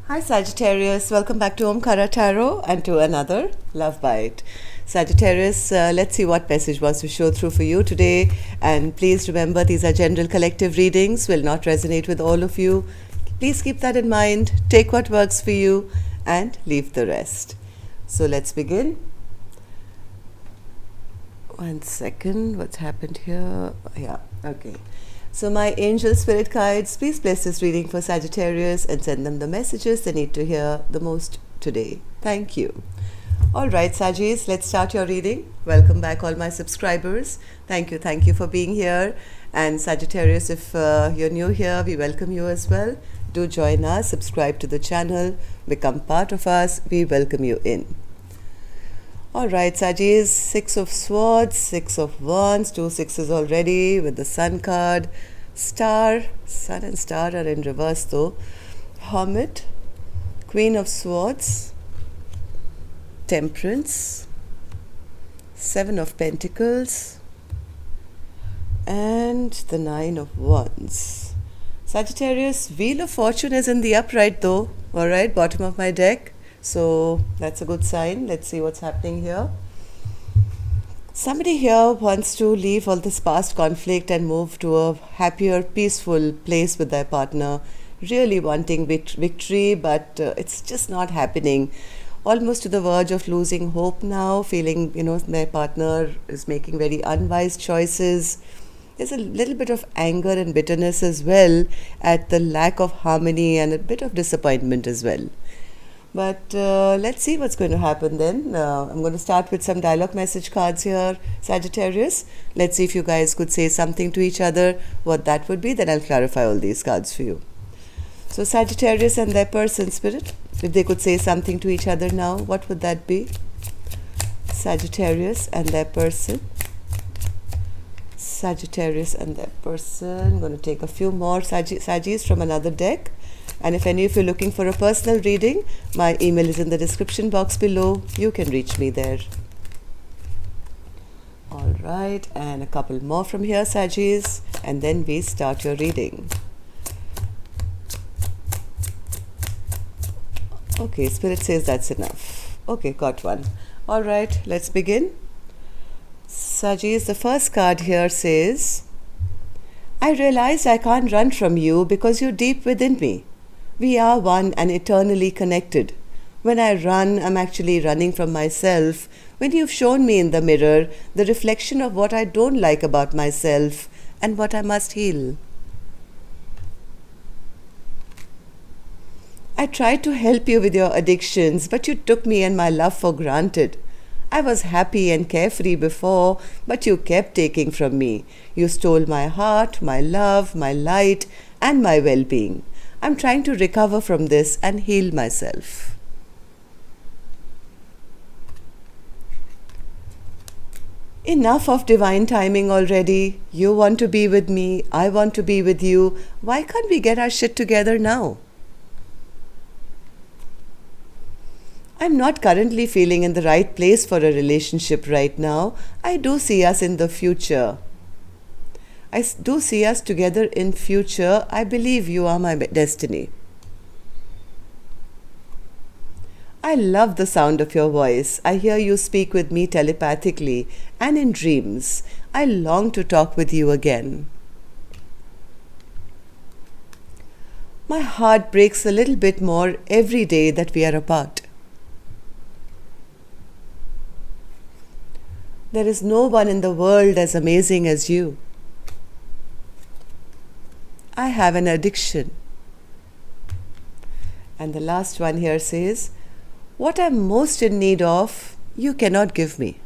Hi Sagittarius, welcome back to Omkara Tarot and to another Love Bite. Sagittarius, let's see what message wants to show through for you today. And please remember, these are general collective readings, will not resonate with all of you. Please keep that in mind, take what works for you and leave the rest. So let's begin. One second, what's happened here? Yeah, okay. So my angel spirit guides, please bless this reading for Sagittarius and send them the messages they need to hear the most today. Thank you. All right, Saggis, let's start your reading. Welcome back, all my subscribers. Thank you for being here. And Sagittarius, if you're new here, we welcome you as well. Do join us, subscribe to the channel, become part of us. We welcome you in. All right, Saggis, 6 of Swords, 6 of Wands, 2 sixes already with the Sun card. Star, Sun and Star are in reverse though. Hermit, Queen of Swords, Temperance, 7 of Pentacles, and the 9 of Wands. Sagittarius, Wheel of Fortune is in the upright though. All right, bottom of my deck. So that's a good sign. Let's see what's happening here. Somebody here wants to leave all this past conflict and move to a happier, peaceful place with their partner. Really wanting victory, but it's just not happening. Almost to the verge of losing hope now, feeling, their partner is making very unwise choices. There's a little bit of anger and bitterness as well at the lack of harmony and a bit of disappointment as well. But let's see what's going to happen then. I'm going to start with some dialogue message cards here, Sagittarius. Let's see if you guys could say something to each other, what that would be. Then I'll clarify all these cards for you. So Sagittarius and their person, Spirit, if they could say something to each other now, what would that be? Sagittarius and their person. Sagittarius and their person. I'm going to take a few more Saggis from another deck. And if any of you are looking for a personal reading, my email is in the description box below. You can reach me there. All right, and a couple more from here, Saggis, and then we start your reading. Okay, Spirit says that's enough. Okay, got one. All right, let's begin. Saggis, the first card here says, I realize I can't run from you because you're deep within me. We are one and eternally connected. When I run, I'm actually running from myself. When you've shown me in the mirror the reflection of what I don't like about myself and what I must heal. I tried to help you with your addictions, but you took me and my love for granted. I was happy and carefree before, but you kept taking from me. You stole my heart, my love, my light, and my well-being. I'm trying to recover from this and heal myself. Enough of divine timing already. You want to be with me, I want to be with you. Why can't we get our shit together now? I'm not currently feeling in the right place for a relationship right now. I do see us in the future. I do see us together in future. I believe you are my destiny. I love the sound of your voice. I hear you speak with me telepathically and in dreams. I long to talk with you again. My heart breaks a little bit more every day that we are apart. There is no one in the world as amazing as you. I have an addiction. And the last one here says, what I'm most in need of, you cannot give me.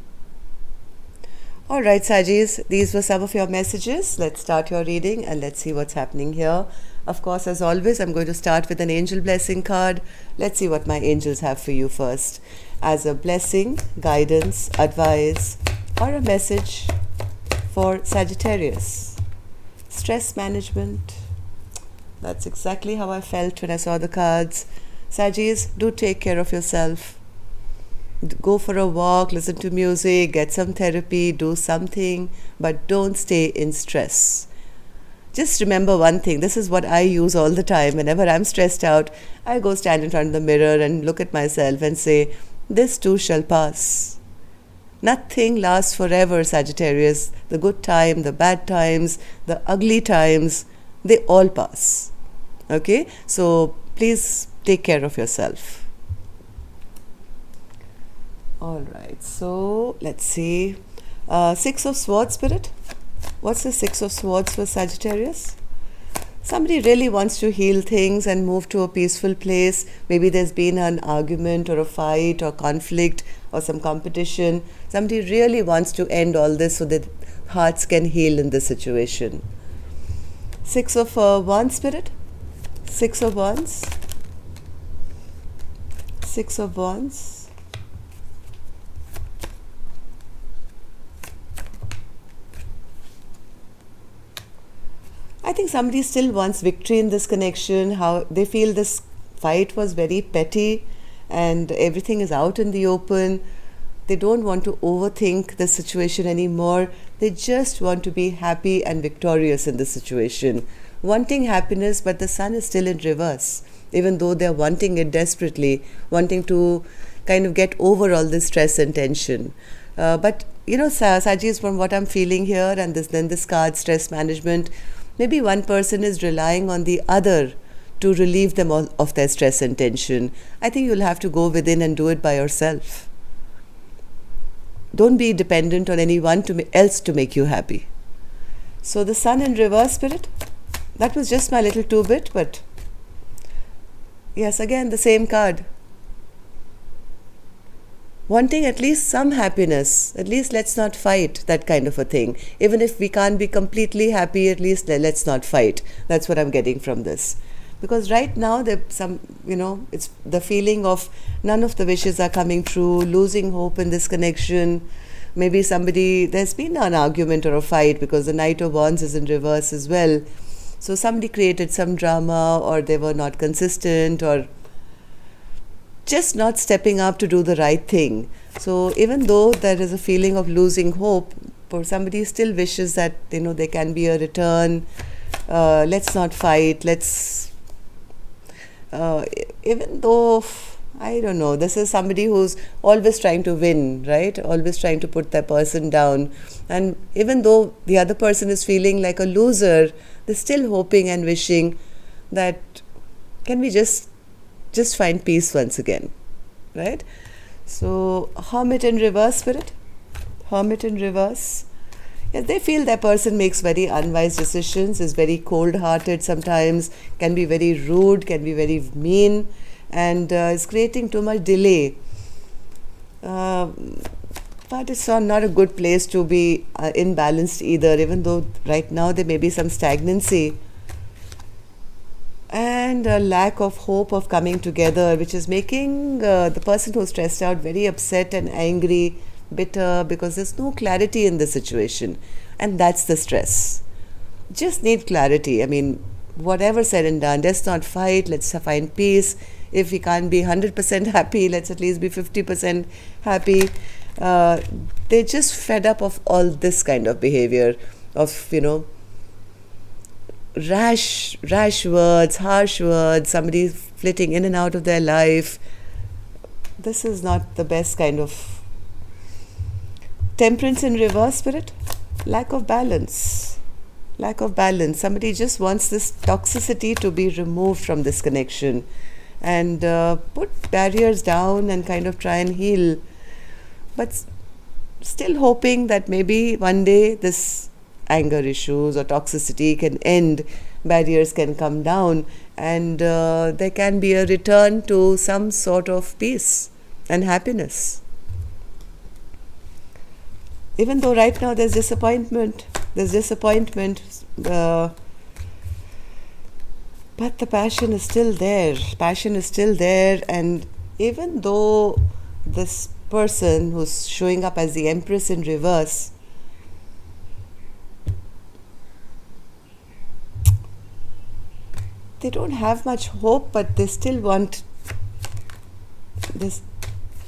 All right, Saggis, these were some of your messages. Let's start your reading and let's see what's happening here. Of course, as always, I'm going to start with an angel blessing card. Let's see what my angels have for you first. As a blessing, guidance, advice, or a message for Sagittarius. Stress management. That's exactly how I felt when I saw the cards. Saggis, do take care of yourself. Go for a walk, listen to music, get some therapy, do something, but don't stay in stress. just remember one thing. This is what I use all the time. Whenever I'm stressed out, I go stand in front of the mirror and look at myself and say, this too shall pass. Nothing lasts forever, Sagittarius. The good time, the bad times, the ugly times, they all pass. Okay? So please take care of yourself. Alright, so let's see. Six of Swords, Spirit. What's the Six of Swords for Sagittarius? Somebody really wants to heal things and move to a peaceful place. Maybe there's been an argument or a fight or conflict or some competition. Somebody really wants to end all this so that hearts can heal in this situation. Six of Wands, Spirit. Six of Wands. Six of Wands. I think somebody still wants victory in this connection. How they feel this fight was very petty and everything is out in the open. They don't want to overthink the situation anymore. They just want to be happy and victorious in this situation. Wanting happiness, but the sun is still in reverse. Even though they're wanting it desperately, wanting to kind of get over all this stress and tension. But, you know, Sajis, from what I'm feeling here, and this card, stress management, maybe one person is relying on the other to relieve them of their stress and tension. I think you'll have to go within and do it by yourself. Don't be dependent on anyone else to make you happy. So the sun in reverse, Spirit, that was just my little 2-bit, but yes, again, the same card. Wanting at least some happiness, at least let's not fight, that kind of a thing. Even if we can't be completely happy, at least let's not fight. That's what I'm getting from this. Because right now, it's the feeling of none of the wishes are coming true, losing hope in this connection. Maybe there's been an argument or a fight because the Knight of Wands is in reverse as well. So somebody created some drama, or they were not consistent, or just not stepping up to do the right thing. So even though there is a feeling of losing hope, for somebody still wishes that, there can be a return. Let's not fight. Even though, I don't know, this is somebody who's always trying to win, right? Always trying to put that person down. And even though the other person is feeling like a loser, they're still hoping and wishing that, can we just find peace once again, right? So, Hermit in reverse, Spirit. Hermit in reverse. Yes, they feel that person makes very unwise decisions, is very cold-hearted sometimes, can be very rude, can be very mean, and is creating too much delay. But it's not a good place to be imbalanced either, even though right now there may be some stagnancy and a lack of hope of coming together, which is making the person who's stressed out very upset and angry, bitter, because there's no clarity in the situation. And that's the stress. Just need clarity. I mean, whatever said and done, let's not fight, let's find peace. If we can't be 100% happy, let's at least be 50% happy. They're just fed up of all this kind of behavior, of, rash words, harsh words, somebody flitting in and out of their life. This is not the best kind of. Temperance in reverse, Spirit. Lack of balance. Lack of balance. Somebody just wants this toxicity to be removed from this connection and put barriers down and kind of try and heal. But still hoping that maybe one day this anger issues or toxicity can end, barriers can come down, and there can be a return to some sort of peace and happiness. Even though right now there's disappointment, but the passion is still there. And even though this person who's showing up as the Empress in reverse, they don't have much hope, but they still want this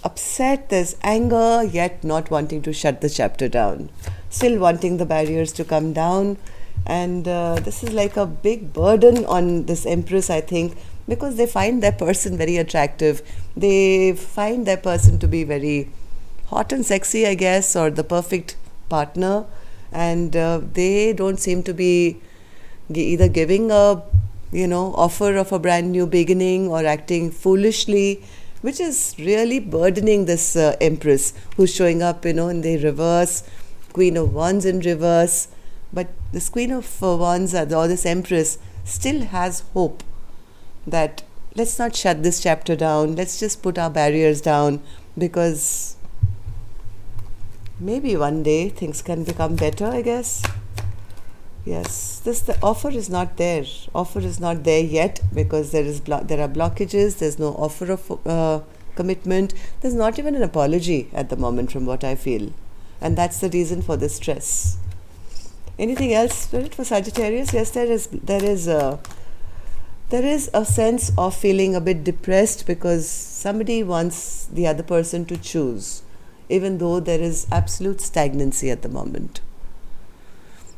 upset, there's anger, yet not wanting to shut the chapter down. Still wanting the barriers to come down, And this is like a big burden on this Empress, I think, because they find their person very attractive. They find their person to be very hot and sexy, I guess, or the perfect partner. And they don't seem to be either giving a offer of a brand new beginning or acting foolishly, which is really burdening this Empress who's showing up in the reverse, Queen of Wands in reverse. But this Queen of Wands or this Empress still has hope that let's not shut this chapter down, let's just put our barriers down, because maybe one day things can become better, I guess. Yes, the offer is not there. Offer is not there yet because there are blockages. There's no offer of commitment. There's not even an apology at the moment, from what I feel, and that's the reason for the stress. Anything else, Spirit, for Sagittarius? Yes, there is a sense of feeling a bit depressed because somebody wants the other person to choose, even though there is absolute stagnancy at the moment.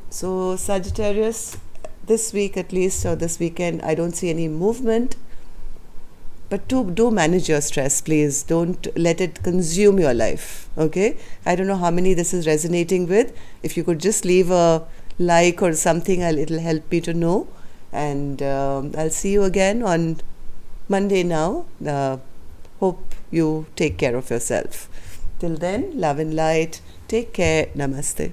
So Sagittarius, this week at least, or this weekend, I don't see any movement. But do manage your stress, please. Don't let it consume your life, okay? I don't know how many this is resonating with. If you could just leave a like or something, it'll help me to know. And I'll see you again on Monday now. Hope you take care of yourself. Till then, love and light. Take care. Namaste.